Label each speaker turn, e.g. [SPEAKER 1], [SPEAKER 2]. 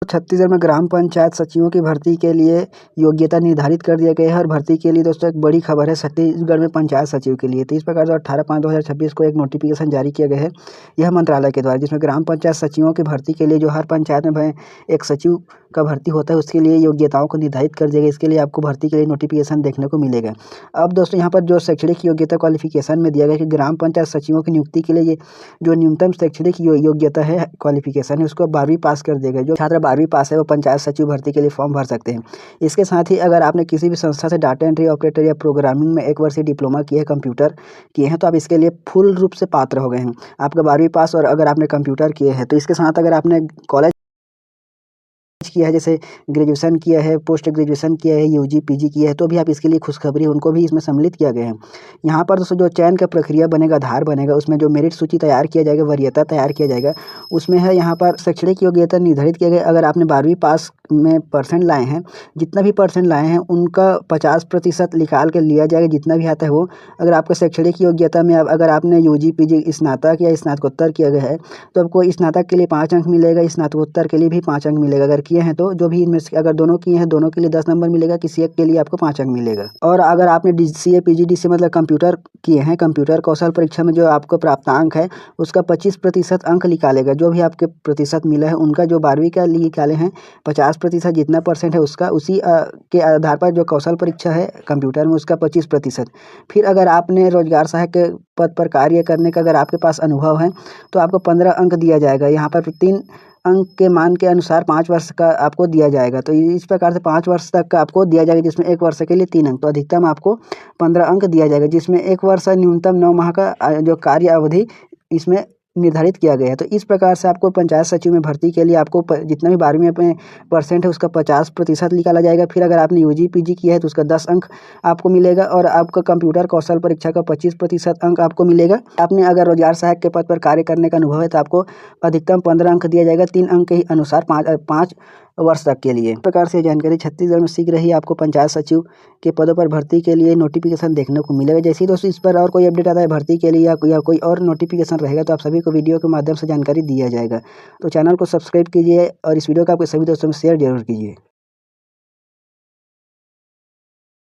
[SPEAKER 1] छत्तीसगढ़ में ग्राम पंचायत सचिवों की भर्ती के लिए योग्यता निर्धारित कर दिया गया है और भर्ती के लिए दोस्तों एक बड़ी खबर है छत्तीसगढ़ में पंचायत सचिव के लिए। तो इस प्रकार से 18/5/2026 को एक नोटिफिकेशन जारी किया गया है यह मंत्रालय के द्वारा, जिसमें ग्राम पंचायत सचिवों की भर्ती के लिए जो हर पंचायत में एक सचिव का भर्ती होता है उसके लिए योग्यताओं को निर्धारित कर दिया गया। इसके लिए आपको भर्ती के लिए नोटिफिकेशन देखने को मिलेगा। अब दोस्तों यहाँ पर जो शैक्षणिक योग्यता क्वालिफिकेशन में दिया गया कि ग्राम पंचायत सचिवों की नियुक्ति के लिए ये जो न्यूनतम शैक्षणिक योग्यता है क्वालिफिकेशन है उसको 12वीं पास कर देगा। जो छात्र 12वीं पास है वो पंचायत सचिव भर्ती के लिए फॉर्म भर सकते हैं। इसके साथ ही अगर आपने किसी भी संस्था से डाटा एंट्री ऑपरेटर या प्रोग्रामिंग में 1 वर्षीय डिप्लोमा किया है, कंप्यूटर किए हैं, तो आप इसके लिए फुल रूप से पात्र हो गए हैं। आपका 12वीं पास और अगर आपने कंप्यूटर किए हैं तो इसके साथ अगर आपने कॉलेज किया है, जैसे ग्रेजुएशन किया है, पोस्ट ग्रेजुएशन किया है, यूजी पीजी किया है, तो भी आप इसके लिए खुशखबरी है उनको भी इसमें सम्मिलित किया गया है। यहाँ पर दोस्तों जो चयन का प्रक्रिया बनेगा, आधार बनेगा, उसमें जो मेरिट सूची तैयार किया जाएगा, वरीयता तैयार किया जाएगा, उसमें है यहाँ पर शैक्षणिक योग्यता निर्धारित किया गया। अगर आपने 12वीं पास में परसेंट लाए हैं, जितना भी परसेंट लाए हैं उनका 50% निकाल के लिया जाएगा, जितना भी आता है वो। अगर आपका शैक्षणिक योग्यता में अगर आपने यूजी पीजी स्नातक या स्नातकोत्तर किया गया है तो आपको स्नातक के लिए 5 अंक मिलेगा, स्नातकोत्तर के लिए भी 5 अंक मिलेगा। अगर किए हैं तो जो भी इनमें से अगर दोनों किए हैं दोनों के लिए 10 नंबर मिलेगा, किसी एक के लिए आपको 5 अंक मिलेगा। और अगर आपने DCA PGDCA मतलब कंप्यूटर किए हैं, कंप्यूटर कौशल परीक्षा में जो आपको प्राप्तांक है उसका 25% अंक निकालेगा। जो भी आपके प्रतिशत मिला है उनका जो 12वीं का लिए निकाले हैं 50% जितना परसेंट है उसका, उसी के आधार पर जो कौशल परीक्षा है कंप्यूटर में उसका 25%। फिर अगर आपने रोजगार सहायक के पद पर कार्य करने का अगर आपके पास अनुभव है तो आपको 15 अंक दिया जाएगा। यहाँ पर 3 अंक के मान के अनुसार 5 वर्ष का आपको दिया जाएगा। तो इस प्रकार से 5 वर्ष तक का आपको दिया जाएगा, जिसमें 1 वर्ष के लिए 3 अंक, तो अधिकतम आपको 15 अंक दिया जाएगा, जिसमें 1 वर्ष न्यूनतम 9 माह का जो कार्य अवधि इसमें निर्धारित किया गया है। तो इस प्रकार से आपको पंचायत सचिव में भर्ती के लिए आपको जितना भी 12वीं में परसेंट है उसका 50% निकाला जाएगा। फिर अगर आपने यूजी पीजी किया है तो उसका 10 अंक आपको मिलेगा और आपका कंप्यूटर कौशल परीक्षा का 25% अंक आपको मिलेगा। आपने अगर रोजगार सहायक के पद पर कार्य करने का अनुभव है तो आपको अधिकतम 15 अंक दिया जाएगा, 3 अंक के ही अनुसार 5 वर्ष तक के लिए। इस प्रकार से जानकारी छत्तीसगढ़ में शीघ्र ही आपको पंचायत सचिव के पदों पर भर्ती के लिए नोटिफिकेशन देखने को मिलेगा। जैसे ही दोस्तों इस पर और कोई अपडेट आता है भर्ती के लिए या कोई और नोटिफिकेशन रहेगा तो आप सभी को वीडियो के माध्यम से जानकारी दिया जाएगा। तो चैनल को सब्सक्राइब कीजिए और इस वीडियो को आपके सभी दोस्तों में शेयर जरूर कीजिए।